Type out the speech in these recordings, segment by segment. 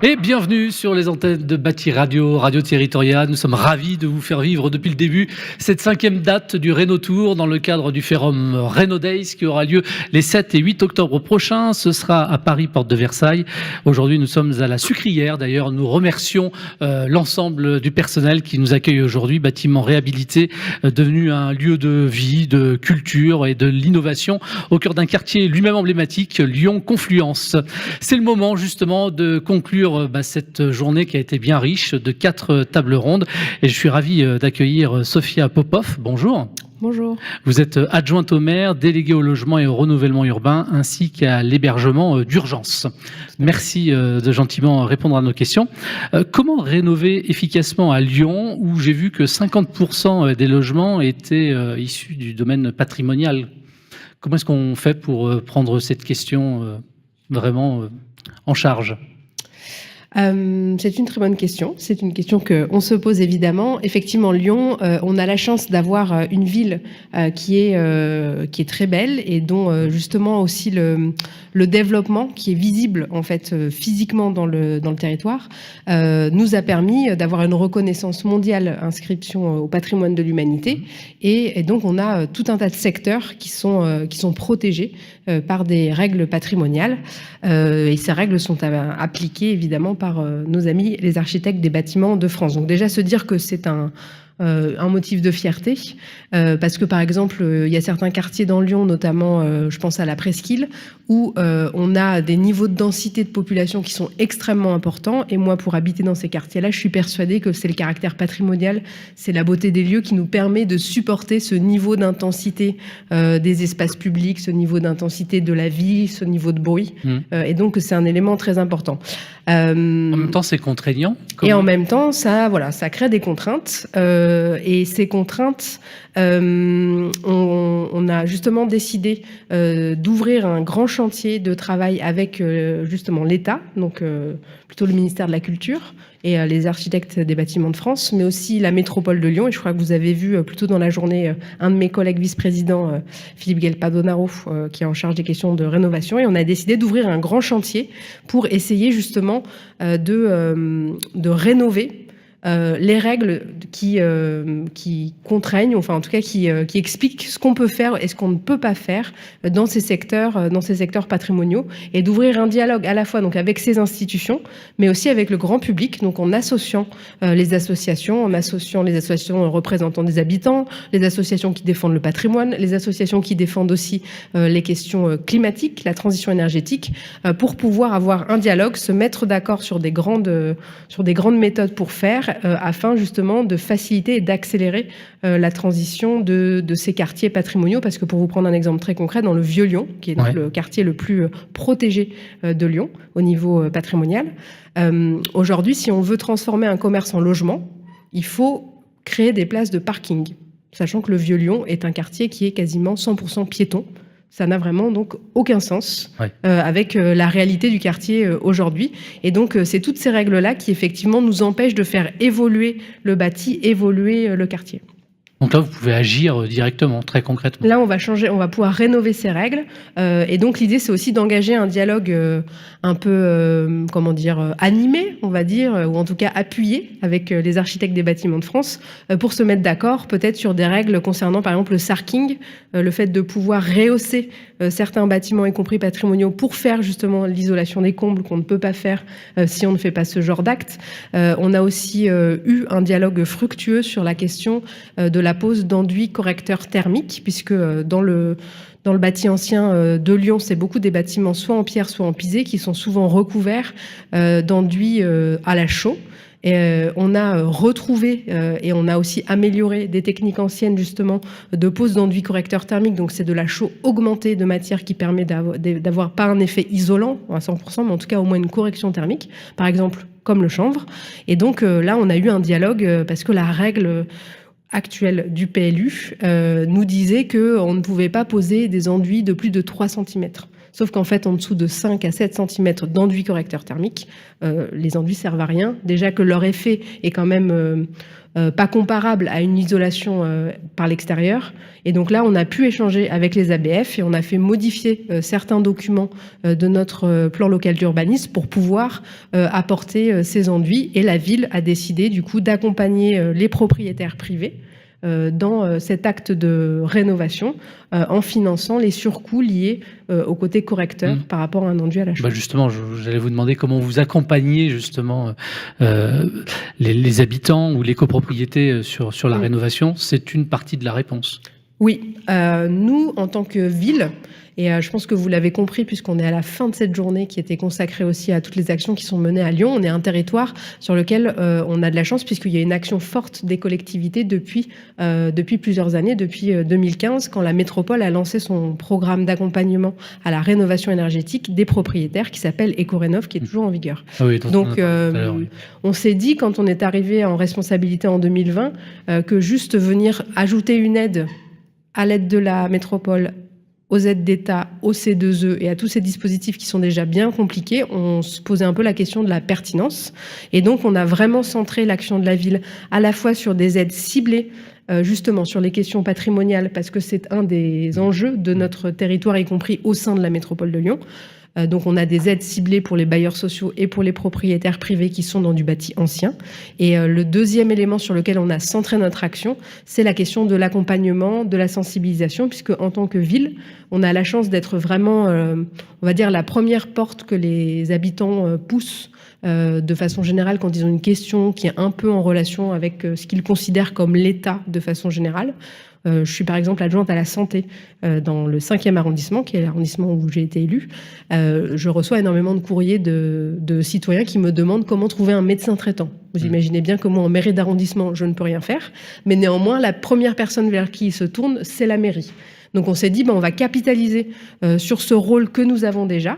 Et bienvenue sur les antennes de Bâti Radio, Radio Territoria. Nous sommes ravis de vous faire vivre depuis le début cette 5e date du Reno Tour dans le cadre du Forum Reno Days qui aura lieu les 7 et 8 octobre prochains. Ce sera à Paris, porte de Versailles. Aujourd'hui, nous sommes à la Sucrière. D'ailleurs, nous remercions l'ensemble du personnel qui nous accueille aujourd'hui. Bâtiment réhabilité, devenu un lieu de vie, de culture et de l'innovation au cœur d'un quartier lui-même emblématique, Lyon Confluence. C'est le moment justement de conclure cette journée qui a été bien riche de 4 tables rondes. Et je suis ravi d'accueillir Sophia Popov. Bonjour. Bonjour. Vous êtes adjointe au maire, déléguée au logement et au renouvellement urbain, ainsi qu'à l'hébergement d'urgence. Merci de gentiment répondre à nos questions. Comment rénover efficacement à Lyon, où j'ai vu que 50% des logements étaient issus du domaine patrimonial? Comment est-ce qu'on fait pour prendre cette question vraiment en charge? C'est une très bonne question. C'est une question qu'on se pose évidemment. Effectivement, Lyon, on a la chance d'avoir une ville qui est très belle et dont justement aussi le développement qui est visible en fait physiquement dans le territoire nous a permis d'avoir une reconnaissance mondiale, inscription au patrimoine de l'humanité, et donc on a tout un tas de secteurs qui sont protégés par des règles patrimoniales et ces règles sont appliquées évidemment par nos amis les architectes des bâtiments de France. Donc déjà se dire que c'est un motif de fierté, parce que par exemple, il y a certains quartiers dans Lyon, notamment je pense à la Presqu'île, où on a des niveaux de densité de population qui sont extrêmement importants, et moi pour habiter dans ces quartiers-là, je suis persuadée que c'est le caractère patrimonial, c'est la beauté des lieux qui nous permet de supporter ce niveau d'intensité des espaces publics, ce niveau d'intensité de la vie, ce niveau de bruit, et donc c'est un élément très important. En même temps, c'est contraignant. Et en même temps, ça crée des contraintes. Et ces contraintes, on a justement décidé d'ouvrir un grand chantier de travail avec justement l'État, donc plutôt le ministère de la Culture et les architectes des bâtiments de France, mais aussi la métropole de Lyon. Et je crois que vous avez vu plutôt dans la journée un de mes collègues vice-présidents, Philippe Guelpadonaro, qui est en charge des questions de rénovation. Et on a décidé d'ouvrir un grand chantier pour essayer justement de rénover les règles qui contraignent, enfin en tout cas qui expliquent ce qu'on peut faire et ce qu'on ne peut pas faire dans ces secteurs patrimoniaux, et d'ouvrir un dialogue à la fois donc avec ces institutions, mais aussi avec le grand public, donc en associant les associations, représentant des habitants, les associations qui défendent le patrimoine, les associations qui défendent aussi les questions climatiques, la transition énergétique, pour pouvoir avoir un dialogue, se mettre d'accord sur des grandes méthodes pour faire, afin justement de faciliter et d'accélérer la transition de ces quartiers patrimoniaux. Parce que pour vous prendre un exemple très concret, dans le Vieux-Lyon, qui est donc le quartier le plus protégé de Lyon au niveau patrimonial, aujourd'hui, si on veut transformer un commerce en logement, il faut créer des places de parking, sachant que le Vieux-Lyon est un quartier qui est quasiment 100% piéton. Ça n'a vraiment donc aucun sens avec la réalité du quartier aujourd'hui. Et donc, c'est toutes ces règles-là qui, effectivement, nous empêchent de faire évoluer le bâti, évoluer le quartier. Donc là, vous pouvez agir directement, très concrètement. Là, on va pouvoir rénover ces règles. Et donc, l'idée, c'est aussi d'engager un dialogue un peu, animé, on va dire, ou en tout cas appuyé avec les architectes des bâtiments de France, pour se mettre d'accord peut-être sur des règles concernant, par exemple, le sarking, le fait de pouvoir rehausser certains bâtiments, y compris patrimoniaux, pour faire justement l'isolation des combles qu'on ne peut pas faire si on ne fait pas ce genre d'acte. On a aussi eu un dialogue fructueux sur la question de la pose d'enduits correcteurs thermiques, puisque dans le bâti ancien de Lyon, c'est beaucoup des bâtiments soit en pierre, soit en pisé, qui sont souvent recouverts d'enduits à la chaux. Et on a retrouvé et on a aussi amélioré des techniques anciennes justement de pose d'enduits correcteurs thermiques. Donc c'est de la chaux augmentée de matière qui permet d'avoir pas un effet isolant à 100%, mais en tout cas au moins une correction thermique, par exemple comme le chanvre. Et donc là, on a eu un dialogue parce que la règle actuelle du PLU nous disait qu'on ne pouvait pas poser des enduits de plus de 3 cm. Sauf qu'en fait, en dessous de 5 à 7 cm d'enduit correcteur thermique, les enduits servent à rien. Déjà que leur effet est quand même pas comparable à une isolation par l'extérieur. Et donc là, on a pu échanger avec les ABF et on a fait modifier certains documents de notre plan local d'urbanisme pour pouvoir apporter ces enduits. Et la ville a décidé du coup d'accompagner les propriétaires privés dans cet acte de rénovation en finançant les surcoûts liés au côté correcteur par rapport à un enduit à la chaux. Justement, j'allais vous demander comment vous accompagnez justement les habitants ou les copropriétés sur la rénovation. C'est une partie de la réponse. Oui, nous, en tant que ville, et je pense que vous l'avez compris puisqu'on est à la fin de cette journée qui était consacrée aussi à toutes les actions qui sont menées à Lyon, on est un territoire sur lequel on a de la chance puisqu'il y a une action forte des collectivités depuis plusieurs années, depuis 2015, quand la métropole a lancé son programme d'accompagnement à la rénovation énergétique des propriétaires qui s'appelle Éco-Rénov, qui est toujours en vigueur. Ah oui, donc on s'est dit, quand on est arrivé en responsabilité en 2020, que juste venir ajouter une aide à l'aide de la métropole, aux aides d'État, au C2E et à tous ces dispositifs qui sont déjà bien compliqués, on se posait un peu la question de la pertinence. Et donc, on a vraiment centré l'action de la ville à la fois sur des aides ciblées, justement sur les questions patrimoniales, parce que c'est un des enjeux de notre territoire, y compris au sein de la métropole de Lyon. Donc on a des aides ciblées pour les bailleurs sociaux et pour les propriétaires privés qui sont dans du bâti ancien. Et le deuxième élément sur lequel on a centré notre action, c'est la question de l'accompagnement, de la sensibilisation, puisque en tant que ville, on a la chance d'être vraiment, on va dire, la première porte que les habitants poussent de façon générale quand ils ont une question qui est un peu en relation avec ce qu'ils considèrent comme l'État de façon générale. Je suis par exemple adjointe à la santé dans le 5e arrondissement, qui est l'arrondissement où j'ai été élue. Je reçois énormément de courriers de citoyens qui me demandent comment trouver un médecin traitant. Vous imaginez bien que moi, en mairie d'arrondissement, je ne peux rien faire. Mais néanmoins, la première personne vers qui ils se tournent, c'est la mairie. Donc on s'est dit, on va capitaliser sur ce rôle que nous avons déjà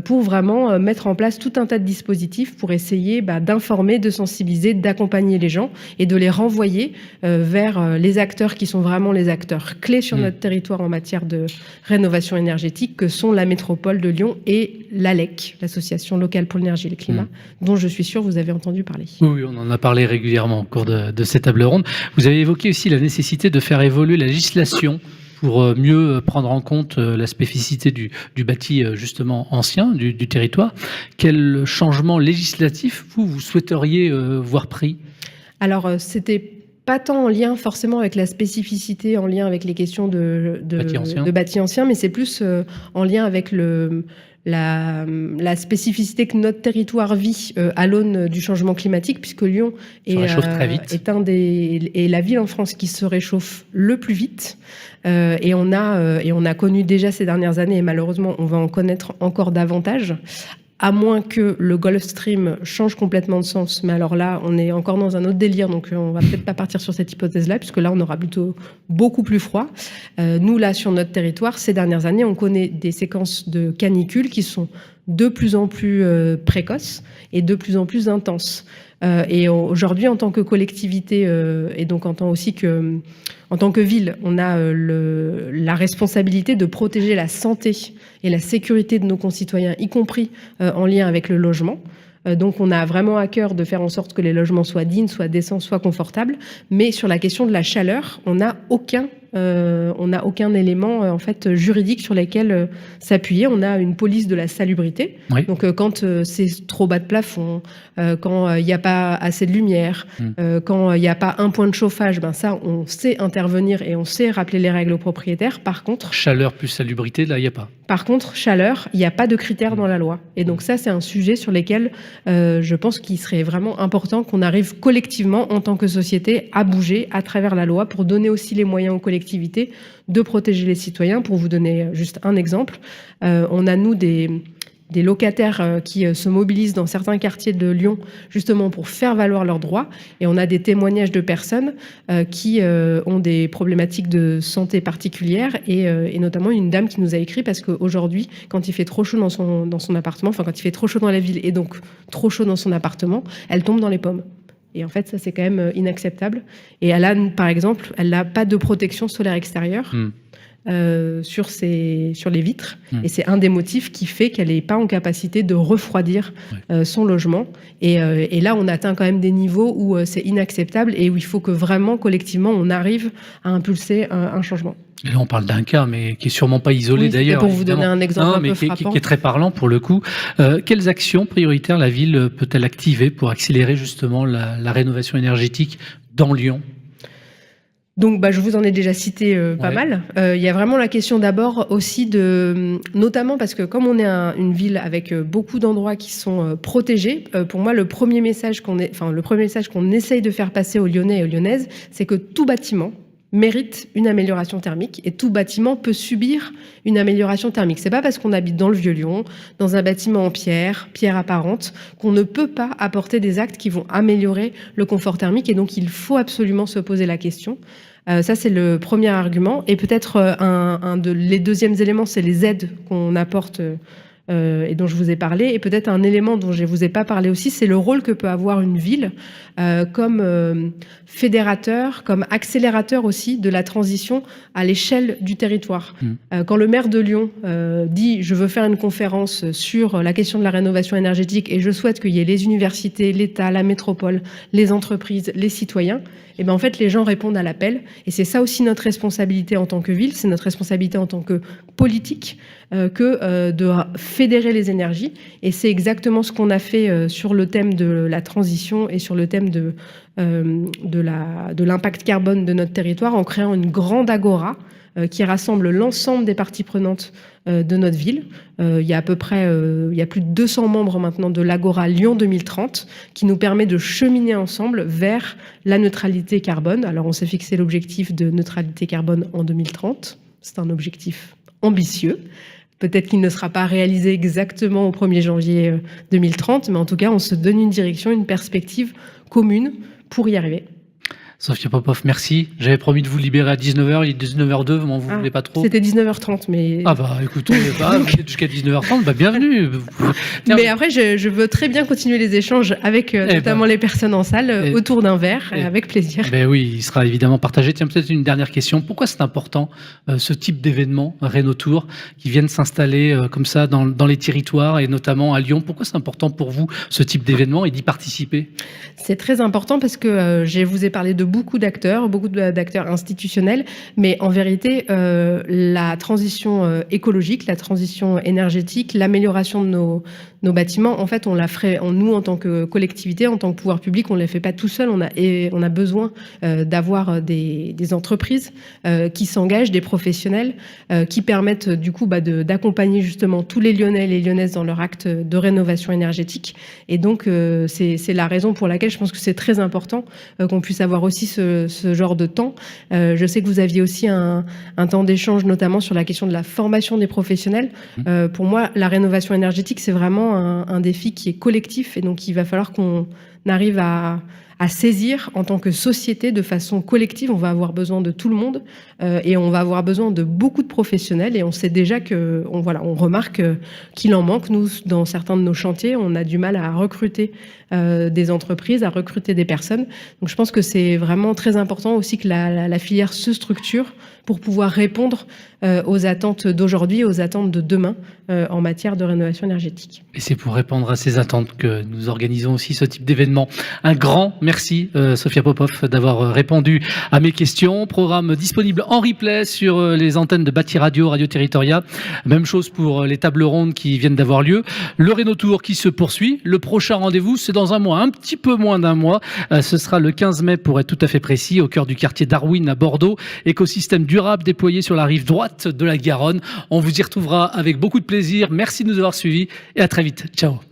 pour vraiment mettre en place tout un tas de dispositifs pour essayer d'informer, de sensibiliser, d'accompagner les gens et de les renvoyer vers les acteurs qui sont vraiment les acteurs clés sur notre territoire en matière de rénovation énergétique, que sont la métropole de Lyon et l'ALEC, l'Association locale pour l'énergie et le climat, dont je suis sûre vous avez entendu parler. Oui, on en a parlé régulièrement au cours de cette table ronde. Vous avez évoqué aussi la nécessité de faire évoluer la législation pour mieux prendre en compte la spécificité du bâti justement ancien du territoire. Quel changement législatif vous souhaiteriez voir pris ? Alors, c'était pas tant en lien forcément avec la spécificité, en lien avec les questions de bâti ancien, mais c'est plus en lien avec la spécificité que notre territoire vit à l'aune du changement climatique, puisque Lyon est la ville en France qui se réchauffe le plus vite. Et on a connu déjà ces dernières années, et malheureusement on va en connaître encore davantage, à moins que le Gulf Stream change complètement de sens. Mais alors là, on est encore dans un autre délire, donc on va peut-être pas partir sur cette hypothèse-là, puisque là, on aura plutôt beaucoup plus froid. Nous, là, sur notre territoire, ces dernières années, on connaît des séquences de canicules qui sont de plus en plus précoces et de plus en plus intenses. Et aujourd'hui, en tant que collectivité, et donc en tant que ville, on a la responsabilité de protéger la santé et la sécurité de nos concitoyens, y compris en lien avec le logement. Donc on a vraiment à cœur de faire en sorte que les logements soient dignes, soient décents, soient confortables. Mais sur la question de la chaleur, on n'a aucun élément en fait juridique sur lequel s'appuyer. On a une police de la salubrité. Oui. Donc quand c'est trop bas de plafond, quand il n'y a pas assez de lumière, quand il n'y a pas un point de chauffage, ça on sait intervenir et on sait rappeler les règles aux propriétaires. Par contre, chaleur plus salubrité, là il n'y a pas. Par contre, chaleur, il n'y a pas de critères dans la loi. Et donc ça, c'est un sujet sur lequel je pense qu'il serait vraiment important qu'on arrive collectivement en tant que société à bouger à travers la loi pour donner aussi les moyens aux collectivités de protéger les citoyens. Pour vous donner juste un exemple, on a nous des locataires qui se mobilisent dans certains quartiers de Lyon justement pour faire valoir leurs droits, et on a des témoignages de personnes qui ont des problématiques de santé particulières, et notamment une dame qui nous a écrit parce qu'aujourd'hui, quand il fait trop chaud dans son appartement, enfin quand il fait trop chaud dans la ville et donc trop chaud dans son appartement, elle tombe dans les pommes. Et en fait, ça, c'est quand même inacceptable. Et elle a, par exemple, elle n'a pas de protection solaire extérieure. sur les vitres. Et c'est un des motifs qui fait qu'elle n'est pas en capacité de refroidir son logement. Et là, on atteint quand même des niveaux où c'est inacceptable et où il faut que vraiment, collectivement, on arrive à impulser un changement. Et là, on parle d'un cas, mais qui est sûrement pas isolé d'ailleurs. Pour vous donner un exemple un peu frappant. Qui est très parlant pour le coup. Quelles actions prioritaires la ville peut-elle activer pour accélérer justement la rénovation énergétique dans Lyon ? Donc, je vous en ai déjà cité pas mal. Il y a vraiment la question d'abord aussi notamment parce que comme on est une ville avec beaucoup d'endroits qui sont protégés, pour moi, le premier message qu'on essaye de faire passer aux Lyonnais et aux Lyonnaises, c'est que tout bâtiment mérite une amélioration thermique et tout bâtiment peut subir une amélioration thermique. C'est pas parce qu'on habite dans le Vieux-Lyon, dans un bâtiment en pierre apparente, qu'on ne peut pas apporter des actes qui vont améliorer le confort thermique et donc il faut absolument se poser la question. Ça, c'est le premier argument. Et peut-être les deuxièmes éléments, c'est les aides qu'on apporte et dont je vous ai parlé. Et peut-être un élément dont je ne vous ai pas parlé aussi, c'est le rôle que peut avoir une ville comme fédérateur, comme accélérateur aussi de la transition à l'échelle du territoire. Quand le maire de Lyon dit « je veux faire une conférence sur la question de la rénovation énergétique et je souhaite qu'il y ait les universités, l'État, la métropole, les entreprises, les citoyens », et bien en fait les gens répondent à l'appel. Et c'est ça aussi notre responsabilité en tant que ville, c'est notre responsabilité en tant que politique que de fédérer les énergies. Et c'est exactement ce qu'on a fait sur le thème de la transition et sur le thème de l'impact carbone de notre territoire en créant une grande agora qui rassemble l'ensemble des parties prenantes de notre ville. Il y a plus de 200 membres maintenant de l'Agora Lyon 2030 qui nous permet de cheminer ensemble vers la neutralité carbone. Alors on s'est fixé l'objectif de neutralité carbone en 2030. C'est un objectif ambitieux. Peut-être qu'il ne sera pas réalisé exactement au 1er janvier 2030, mais en tout cas on se donne une direction, une perspective commune pour y arriver. Sophia Popov, merci. J'avais promis de vous libérer à 19h, il est 19h02, vous voulez pas trop? C'était 19h30, mais... Ah écoutez, jusqu'à 19h30, bienvenue. Mais après, je veux très bien continuer les échanges avec notamment les personnes en salle autour d'un verre, avec plaisir. Oui, il sera évidemment partagé. Tiens, peut-être une dernière question. Pourquoi c'est important, ce type d'événement, Rénotour, qui viennent s'installer comme ça dans les territoires, et notamment à Lyon? Pourquoi c'est important pour vous, ce type d'événement, et d'y participer? C'est très important parce que je vous ai parlé de beaucoup d'acteurs institutionnels, mais en vérité, la transition écologique, la transition énergétique, l'amélioration de nos bâtiments, en fait, nous, en tant que collectivité, en tant que pouvoir public, on ne les fait pas tout seul. On a besoin d'avoir des entreprises qui s'engagent, des professionnels qui permettent du coup d'accompagner justement tous les Lyonnais et les Lyonnaises dans leur acte de rénovation énergétique. Et donc, c'est la raison pour laquelle je pense que c'est très important qu'on puisse avoir aussi ce genre de temps. Je sais que vous aviez aussi un temps d'échange, notamment sur la question de la formation des professionnels. Pour moi, la rénovation énergétique, c'est vraiment un défi qui est collectif et donc il va falloir qu'on arrive à saisir en tant que société de façon collective. On va avoir besoin de tout le monde et on va avoir besoin de beaucoup de professionnels et on sait déjà on remarque qu'il en manque. Nous, dans certains de nos chantiers, on a du mal à recruter des entreprises, à recruter des personnes. Donc je pense que c'est vraiment très important aussi que la filière se structure pour pouvoir répondre aux attentes d'aujourd'hui et aux attentes de demain en matière de rénovation énergétique. Et c'est pour répondre à ces attentes que nous organisons aussi ce type d'événement. Un grand merci, Sophia Popov, d'avoir répondu à mes questions. Programme disponible en replay sur les antennes de Bâti Radio, Radio Territoria. Même chose pour les tables rondes qui viennent d'avoir lieu. Le Rénotour qui se poursuit. Le prochain rendez-vous, c'est dans un mois, un petit peu moins d'un mois. Ce sera le 15 mai pour être tout à fait précis, au cœur du quartier Darwin à Bordeaux. Écosystème durable déployé sur la rive droite de la Garonne. On vous y retrouvera avec beaucoup de plaisir. Merci de nous avoir suivis et à très vite. Ciao.